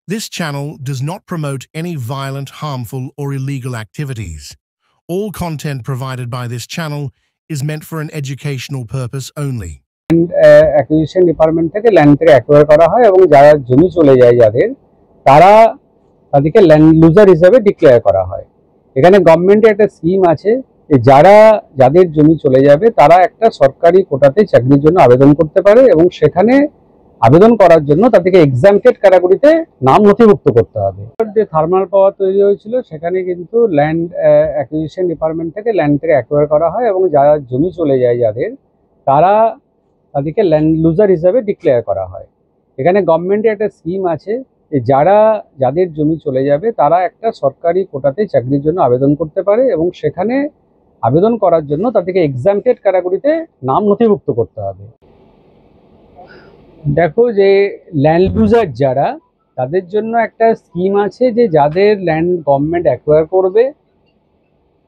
This channel does not promote any violent, harmful, or illegal activities. All content provided by this channel is meant for an educational purpose only. Acquisition department থেকে land থেকে acquire করা হয় এবং যারা জমি চলে যায় যাদের তাদেরকে ল্যান্ড লুজার হিসেবে ডিক্লেয়ার করা হয়। এখানে গভর্নমেন্টের একটা স্কিম আছে যে যাদের জমি চলে যাবে তারা একটা সরকারি কোটাতে চাকরির জন্য আবেদন করতে পারে এবং সেখানে আবেদন করার জন্য তাদেরকে এক্সামটেড ক্যাটাগরিতে নাম নথিভুক্ত করতে হবে। যে থার্মাল পাওয়ার তৈরি হয়েছিল সেখানে কিন্তু ল্যান্ড অ্যাকুইজিশন ডিপার্টমেন্ট থেকে ল্যান্ড থেকে অ্যাকোয়ার করা হয় এবং যারা জমি চলে যায় যাদের তাদেরকে ল্যান্ড লুজার হিসাবে ডিক্লেয়ার করা হয়। এখানে গভর্নমেন্টের একটা স্কিম আছে যে যাদের জমি চলে যাবে তারা একটা সরকারি কোটাতে চাকরির জন্য আবেদন করতে পারে এবং সেখানে আবেদন করার জন্য তাদেরকে এক্সামটেড ক্যাটাগরিতে নাম নথিভুক্ত করতে হবে। দেখো যে ল্যান্ড লুজার যারা তাদের জন্য একটা স্কিম আছে যে যাদের ল্যান্ড গভর্নমেন্ট অ্যাকোয়ার করবে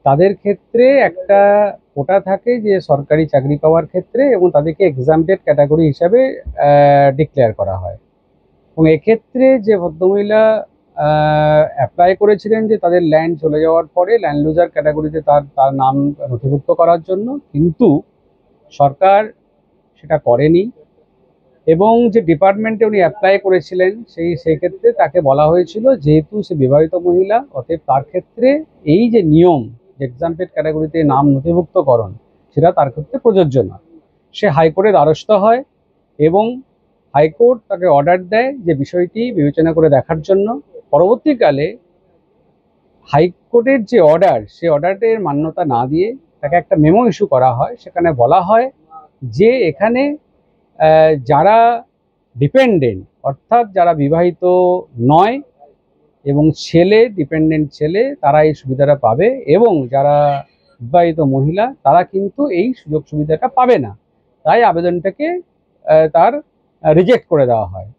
তাদের ক্ষেত্রে একটা কোটা থাকে যে সরকারি চাকরি পাওয়ার ক্ষেত্রে এবং তাদেরকে এক্সামটেড ক্যাটাগরি হিসাবে ডিক্লেয়ার করা হয়। এবং এক্ষেত্রে যে ভদ্রমহিলা অ্যাপ্লাই করেছিলেন যে তাদের ল্যান্ড চলে যাওয়ার পরে ল্যান্ড লুজার ক্যাটাগরিতে তার নাম নথিভুক্ত করার জন্য, কিন্তু সরকার সেটা করেনি এবং যে ডিপার্টমেন্টে উনি অ্যাপ্লাই করেছিলেন সেই ক্ষেত্রে তাকে বলা হয়েছিল যেহেতু সে বিবাহিত মহিলা অতএব তার ক্ষেত্রে এই যে নিয়ম এক্সামটেড ক্যাটাগরিতে নাম নথিভুক্তকরণ সেটা তার ক্ষেত্রে প্রযোজ্য না। সে হাইকোর্টের দ্বারস্থ হয় এবং হাইকোর্ট তাকে অর্ডার দেয় যে বিষয়টি বিবেচনা করে দেখার জন্য। পরবর্তীকালে হাইকোর্টের যে অর্ডার সেই অর্ডারের মান্যতা না দিয়ে তাকে একটা মেমো ইস্যু করা হয়। সেখানে বলা হয় যে এখানে যারা ডিপেন্ডেন্ট অর্থাৎ যারা বিবাহিত নয় এবং ডিপেন্ডেন্ট ছেলে তারা এই সুবিধাটা পাবে এবং যারা বিবাহিত মহিলা তারা কিন্তু এই সুযোগ সুবিধাটা পাবে না। তাই আবেদনটাকে তার রিজেক্ট করে দেওয়া হয়।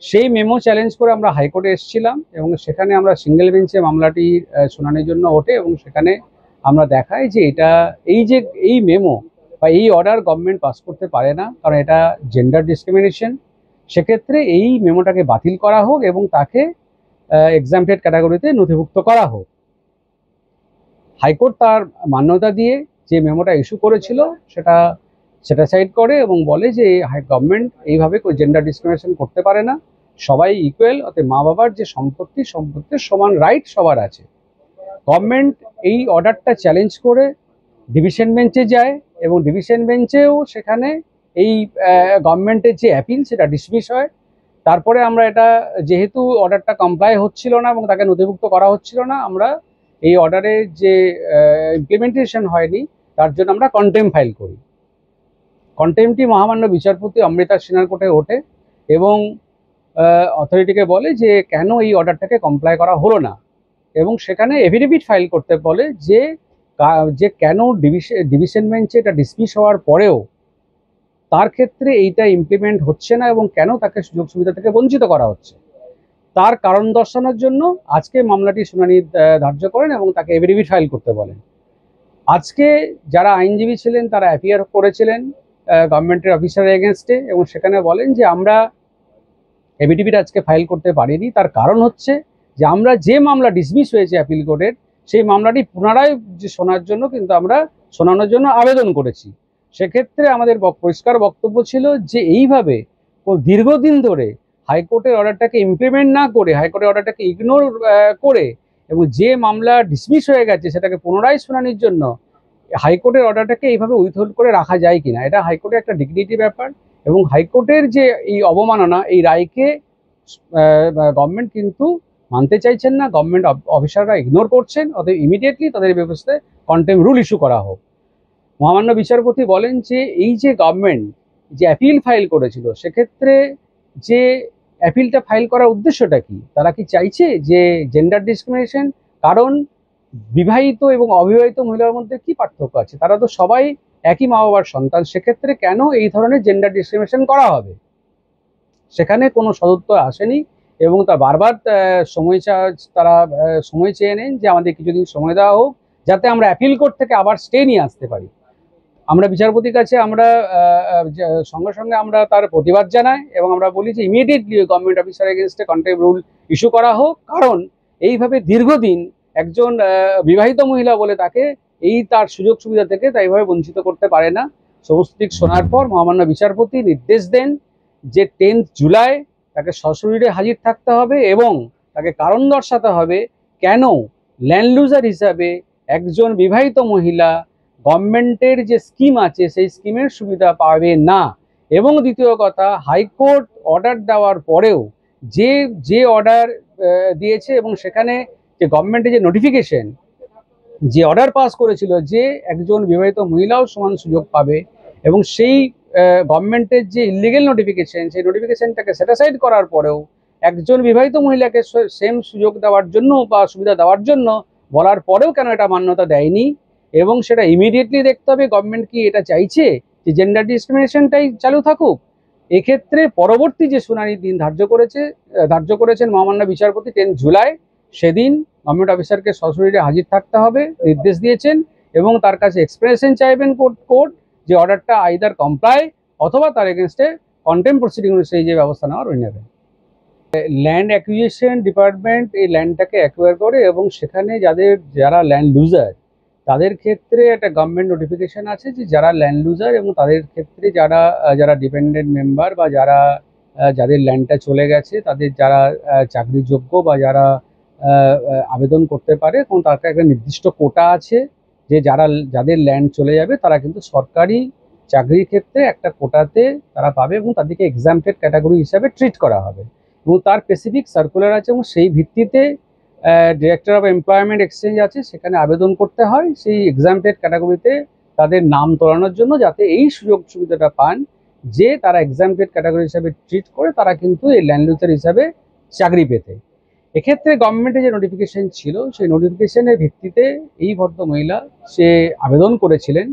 সেই মেমো চ্যালেঞ্জ করে আমরা হাইকোর্টে এসেছিলাম এবং সেখানে আমরা সিঙ্গেল বেঞ্চে মামলাটি শুনানির জন্য ওঠে এবং সেখানে আমরা দেখাই যে এই মেমো বা এই অর্ডার গভর্নমেন্ট পাস করতে পারে না, কারণ এটা জেন্ডার ডিসক্রিমিনেশন। সেক্ষেত্রে এই মেমোটাকে বাতিল করা হোক এবং তাকে এক্সামটেড ক্যাটাগরিতে নথিভুক্ত করা হোক। হাইকোর্ট তার মান্যতা দিয়ে যে মেমোটা ইস্যু করেছিল সেটা সাইড করে এবং বলে যে গভর্নমেন্ট এইভাবে জেন্ডার ডিসক্রিমিনেশন করতে পারে না, সবাই ইকুয়াল, অর্থাৎ মা বাবার যে সম্পত্তির সমান রাইট সবার আছে। গভর্নমেন্ট এই অর্ডারটা চ্যালেঞ্জ করে ডিভিশন বেঞ্চে যায় এবং ডিভিশন বেঞ্চেও সেখানে এই গভর্নমেন্টের যে অ্যাপিল সেটা ডিসমিস হয়। তারপরে আমরা এটা যেহেতু অর্ডারটা কমপ্লাই হচ্ছিল না এবং তাকে নথিভুক্ত করা হচ্ছিল না, আমরা এই অর্ডারের যে ইমপ্লিমেন্টেশন হয়নি তার জন্য আমরা কন্টেম্প ফাইল করি। কন্টেম্পটি মহামান্য বিচারপতি অমৃতা সিনহার কোর্টে ওঠে এবং অথরিটিকে বলে যে কেন এই অর্ডারটাকে কমপ্লাই করা হলো না এবং সেখানে এফিডেভিট ফাইল করতে বলে যে কেন ডিভিশন বেঞ্চে এটা ডিসমিস হওয়ার পরেও তার ক্ষেত্রে এইটা ইমপ্লিমেন্ট হচ্ছে না এবং কেন তাকে সুযোগ সুবিধা থেকে বঞ্চিত করা হচ্ছে তার কারণ দর্শানোর জন্য আজকে মামলাটি শুনানি ধার্য করেন এবং তাকে এফিডেভিট ফাইল করতে বলেন। আজকে যারা আইনজীবী ছিলেন তারা অ্যাপিয়ার করেছিলেন গভর্নমেন্টের অফিসারের এগেনস্টে এবং সেখানে বলেন যে আমরা এফিডেভিট আজকে ফাইল করতে পারিনি, তার কারণ হচ্ছে যে আমরা যে মামলা ডিসমিস হয়েছে অ্যাপিল কোর্টের সেই মামলাটি পুনরায় শোনানোর জন্য আবেদন করেছি। সেক্ষেত্রে আমাদের পরিষ্কার বক্তব্য ছিল যে এইভাবে দীর্ঘদিন ধরে হাইকোর্টের অর্ডারটাকে ইমপ্লিমেন্ট না করে হাইকোর্টের অর্ডারটাকে ইগনোর করে এবং যে মামলা ডিসমিস হয়ে গেছে সেটাকে পুনরায় শুনানির জন্য হাইকোর্টের অর্ডারটাকে এইভাবে উইথহোল্ড করে রাখা যায় কিনা, এটা হাইকোর্টের একটা ডিগনিটি ব্যাপার এবং হাইকোর্টের যে এই অবমাননা এই রায়কে গভর্নমেন্ট কিন্তু মানতে চাইছেন না, গভর্নমেন্ট অফিসাররা ইগনোর করছেন। অতএব ইমিডিয়েটলি তাদের ব্যবস্থায় কন্টেম্প রুল ইস্যু করা হোক। মহামান্য বিচারপতি বলেন যে এই যে গভর্নমেন্ট যে অ্যাপিল ফাইল করেছিল সেক্ষেত্রে যে অ্যাপিলটা ফাইল করার উদ্দেশ্যটা কি, তারা কি চাইছে যে জেন্ডার ডিসক্রিমিনেশন, কারণ বিবাহিত এবং অবিবাহিত মহিলার মধ্যে কি পার্থক্য আছে, তারা তো সবাই একই মা বাবার সন্তান, সেক্ষেত্রে কেন এই ধরনের জেন্ডার ডিসক্রিমিনেশন করা হবে। সেখানে কোনো সদুত্তর আসেনি এবং তা বারবার তারা সময় চেয়ে নেন যে আমাদের কিছুদিন সময় দেওয়া হোক যাতে আমরা অ্যাপিল কোর্ট থেকে আবার স্টে নিয়ে আসতে পারি। আমরা বিচারপতির কাছে আমরা সঙ্গে সঙ্গে আমরা তার প্রতিবাদ জানাই এবং আমরা বলি যে ইমিডিয়েটলি গভর্নমেন্ট অফিসার এগেনস্টে কন্টেম্প রুল ইস্যু করা হোক, কারণ এইভাবে দীর্ঘদিন একজন বিবাহিত মহিলা বলে তাকে তার সুযোগ সুবিধা থেকে তাই এইভাবে বঞ্চিত করতে পারে না। সমস্ত দিক শোনার পর মহামান্য বিচারপতি নির্দেশ দেন যে 10 জুলাই তাকে সশরীরে হাজির থাকতে হবে এবং তাকে কারণ দর্শাতে হবে কেন ল্যান্ড লুজার হিসাবে একজন বিবাহিত মহিলা গভর্নমেন্টের যে স্কিম আছে সেই স্কিমের সুবিধা পাবে না। এবং দ্বিতীয় কথা, হাইকোর্ট অর্ডার দেওয়ার পরেও যে অর্ডার দিয়েছে এবং সেখানে যে গভর্নমেন্টের যে নোটিফিকেশন যে অর্ডার পাস করেছিল যে একজন বিবাহিত মহিলাও সমান সুযোগ পাবে এবং সেই গভর্নমেন্টের যে ইলিগেল নোটিফিকেশন সেই নোটিফিকেশনটাকে সেটিসফাইড করার পরেও একজন বিবাহিত মহিলাকে সেম সুযোগ দেওয়ার জন্য বা সুবিধা দেওয়ার জন্য বলার পরেও কেন এটা মান্যতা দেয়নি এবং সেটা ইমিডিয়েটলি দেখতে হবে গভর্নমেন্ট কি এটা চাইছে যে জেন্ডার ডিসক্রিমিনেশনটাই চালু থাকুক। এক্ষেত্রে পরবর্তী যে শুনানির দিন ধার্য করেছেন মহামান্য বিচারপতি 10 জুলাই, সেদিন গভর্নমেন্ট অফিসারকে সশরীরে হাজির থাকতে হবে নির্দেশ দিয়েছেন এবং তার কাছে এক্সপ্রেশন চাইবেন কোর্ট যে অর্ডারটা আইদার কমপ্লাই অথবা তার এগেনস্টে কন্টেম্প প্রসিডিং অনুযায়ী যে ব্যবস্থা নেওয়ার ওই নেবে। ল্যান্ড অ্যাকুইজিশন ডিপার্টমেন্ট এই ল্যান্ডটাকে অ্যাকোয়ার করে এবং সেখানে যারা ল্যান্ড লুজার তাদের ক্ষেত্রে একটা গভর্নমেন্ট নোটিফিকেশন আছে যে যারা ল্যান্ড লুজার এবং তাদের ক্ষেত্রে যারা ডিপেন্ডেন্ট মেম্বার বা যাদের ল্যান্ডটা চলে গেছে তাদের যারা চাকরিযোগ্য বা যারা আবেদন করতে পারে এবং তার একটা নির্দিষ্ট কোটা আছে যে যাদের ল্যান্ড চলে যাবে তারা কিন্তু সরকারি চাকরির ক্ষেত্রে একটা কোটাতে তারা পাবে এবং তাদেরকে এক্সাম্পটেড ক্যাটাগরি হিসাবে ট্রিট করা হবে এবং তার স্পেসিফিক সার্কুলার আছে এবং সেই ভিত্তিতে ডিরেক্টর অফ এমপ্লয়মেন্ট এক্সচেঞ্জ আছে সেখানে আবেদন করতে হয় সেই এক্সাম্পটেড ক্যাটাগরিতে তাদের নাম তোলানোর জন্য, যাতে এই সুযোগ সুবিধাটা পান যে তারা এক্সাম্পটেড ক্যাটাগরি হিসাবে ট্রিট করে তারা কিন্তু এই ল্যান্ড লুজার হিসাবে চাকরি পেতে। এক্ষেত্রে গভর্নমেন্টের যে নোটিফিকেশন ছিল সেই নোটিফিকেশনের ভিত্তিতে এই ভদ্র মহিলা সে আবেদন করেছিলেন।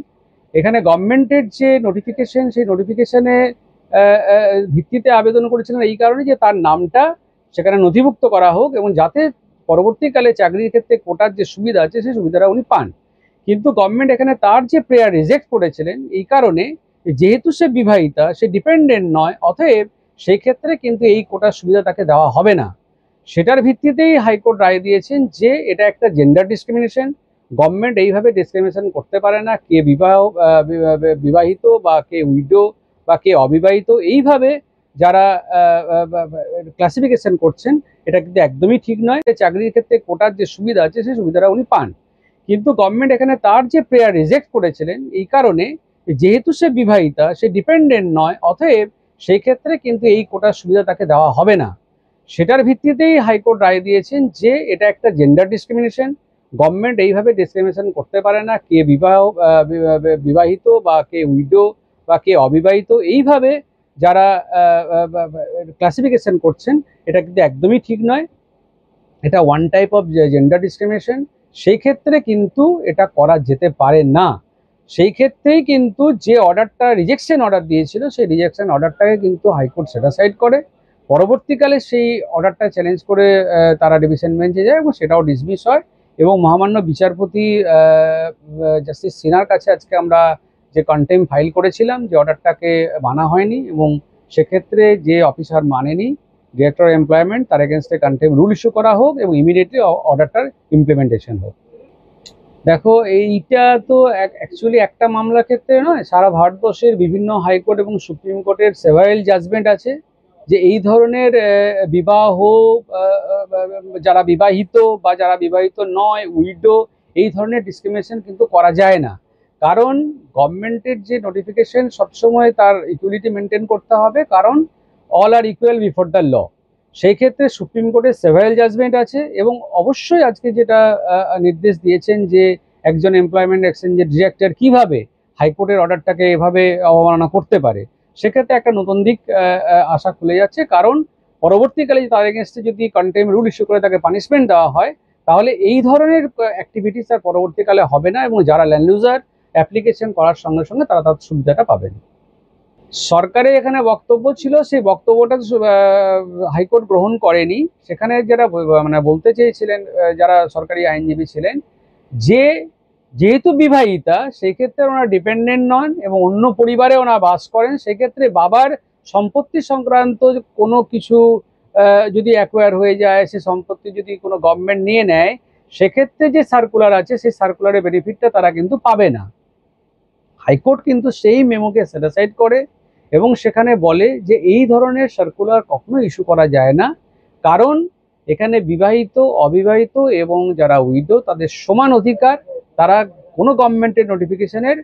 এখানে গভর্নমেন্টের যে নোটিফিকেশন সেই নোটিফিকেশনে ভিত্তিতে আবেদন করেছিলেন এই কারণে যে তার নামটা সেখানে নথিভুক্ত করা হোক এবং যাতে পরবর্তীকালে চাকরির ক্ষেত্রে কোটার যে সুবিধা আছে সেই সুবিধাটা উনি পান। কিন্তু গভর্নমেন্ট এখানে তার যে প্রেয়ার রিজেক্ট করেছিলেন এই কারণে যেহেতু সে বিবাহিতা, সে ডিপেন্ডেন্ট নয়, অতএব সেই ক্ষেত্রে কিন্তু এই কোটার সুবিধা তাকে দেওয়া হবে না। সেটার ভিত্তিতেই হাইকোর্ট রায় দিয়েছেন যে এটা একটা জেন্ডার ডিসক্রিমিনেশন। গভর্নমেন্ট এইভাবে ডিসক্রিমিনেশন করতে পারে না, কে বিবাহিত বা কে উইডো বা কে অবিবাহিত এইভাবে যারা ক্লাসিফিকেশন করছেন এটা কিন্তু একদমই ঠিক নয়। চাকরির ক্ষেত্রে কোটার যে সুবিধা আছে সেই সুবিধাটা উনি পান। কিন্তু গভর্নমেন্ট এখানে তার যে প্রেয়ার রিজেক্ট করেছিলেন এই কারণে যেহেতু সে বিবাহিতা, সে ডিপেন্ডেন্ট নয়, অতএব সেই ক্ষেত্রে কিন্তু এই কোটার সুবিধা তাকে দেওয়া হবে না। সেটার ভিত্তিতেই হাইকোর্ট রায় দিয়েছেন যে এটা একটা জেন্ডার ডিসক্রিমিনেশন। গভর্নমেন্ট এইভাবে ডিসক্রিমিনেশন করতে পারে না, কে বিবাহিত বা কে উইডো বা কে অবিবাহিত এইভাবে যারা ক্লাসিফিকেশন করছেন এটা কিন্তু একদমই ঠিক নয়। এটা one type of gender discrimination. সেই ক্ষেত্রে কিন্তু এটা করা যেতে পারে না। সেই ক্ষেত্রেই কিন্তু যে অর্ডারটা রিজেকশন অর্ডার দিয়েছিল সেই রিজেকশন অর্ডারটাকে কিন্তু হাইকোর্ট সেটিসফাইড করে। পরবর্তীকালে সেই অর্ডারটা চ্যালেঞ্জ করে তারা ডিভিশন বেঞ্চে যায় এবং সেটাও ডিসমিস হয় এবং মহামান্য বিচারপতি জাস্টিস সিনহার কাছে আজকে আমরা যে কন্টেম্প ফাইল করেছিলাম যে অর্ডারটাকে মানা হয়নি এবং সেক্ষেত্রে যে অফিসার মানেনি ডিরেক্টর অফ এমপ্লয়মেন্ট তার এগেনস্টে কন্টেম্প রুল ইস্যু করা হোক এবং ইমিডিয়েটলি অর্ডারটার ইমপ্লিমেন্টেশন হোক। দেখো, এইটা তো অ্যাকচুয়ালি একটা মামলার ক্ষেত্রে নয়, সারা ভারতবর্ষের বিভিন্ন হাইকোর্ট এবং সুপ্রিম কোর্টের সেভারেল জাজমেন্ট আছে যে এই ধরনের বিবাহ যারা বিবাহিত বা যারা বিবাহিত নয়, উইডো, এই ধরনের ডিসক্রিমিনেশন কিন্তু করা যায় না। কারণ গভর্নমেন্টের যে নোটিফিকেশন সবসময় তার ইকুয়ালিটি মেনটেন করতে হবে, কারণ all are equal before the law. সেই ক্ষেত্রে সুপ্রিম কোর্টের সেভারেল জাজমেন্ট আছে এবং অবশ্যই আজকে যেটা নির্দেশ দিয়েছেন যে একজন এমপ্লয়মেন্ট এক্সচেঞ্জের ডিরেক্টর কিভাবে হাইকোর্টের অর্ডারটাকে এভাবে অবমাননা করতে পারে, সেক্ষেত্রে একটা নতুন দিক আশা খুলে যাচ্ছে। কারণ পরবর্তীকালে তার এগেনস্টে যদি কন্টেম্প রুল ইস্যু করে তাকে পানিশমেন্ট দেওয়া হয় তাহলে এই ধরনের অ্যাক্টিভিটিস আর পরবর্তীকালে হবে না এবং যারা ল্যান্ড লুজার অ্যাপ্লিকেশন করার সঙ্গে সঙ্গে তারা তার সুবিধাটা পাবেন। সরকারের এখানে বক্তব্য ছিল, সেই বক্তব্যটা হাইকোর্ট গ্রহণ করেনি। সেখানে যারা বলতে চেয়েছিলেন, যারা সরকারি আইনজীবী ছিলেন, যে যেহেতু বিবাহিতা সেক্ষেত্রে ওনারা ডিপেন্ডেন্ট নন এবং অন্য পরিবারে ওনারা বাস করেন, সেক্ষেত্রে বাবার সম্পত্তি সংক্রান্ত কোনো কিছু যদি অ্যাকোয়ার হয়ে যায়, সে সম্পত্তি যদি কোনো গভর্নমেন্ট নিয়ে নেয়, সেক্ষেত্রে যে সার্কুলার আছে সেই সার্কুলারের বেনিফিটটা তারা কিন্তু পাবে না। হাইকোর্ট কিন্তু সেই মেমোকে স্যাটিসফাইড করে এবং সেখানে বলে যে এই ধরনের সার্কুলার কখনো ইস্যু করা যায় না, কারণ এখানে বিবাহিত, অবিবাহিত এবং যারা উইডো তাদের সমান অধিকার, তারা কোনো গভর্নমেন্টের নোটিফিকেশনের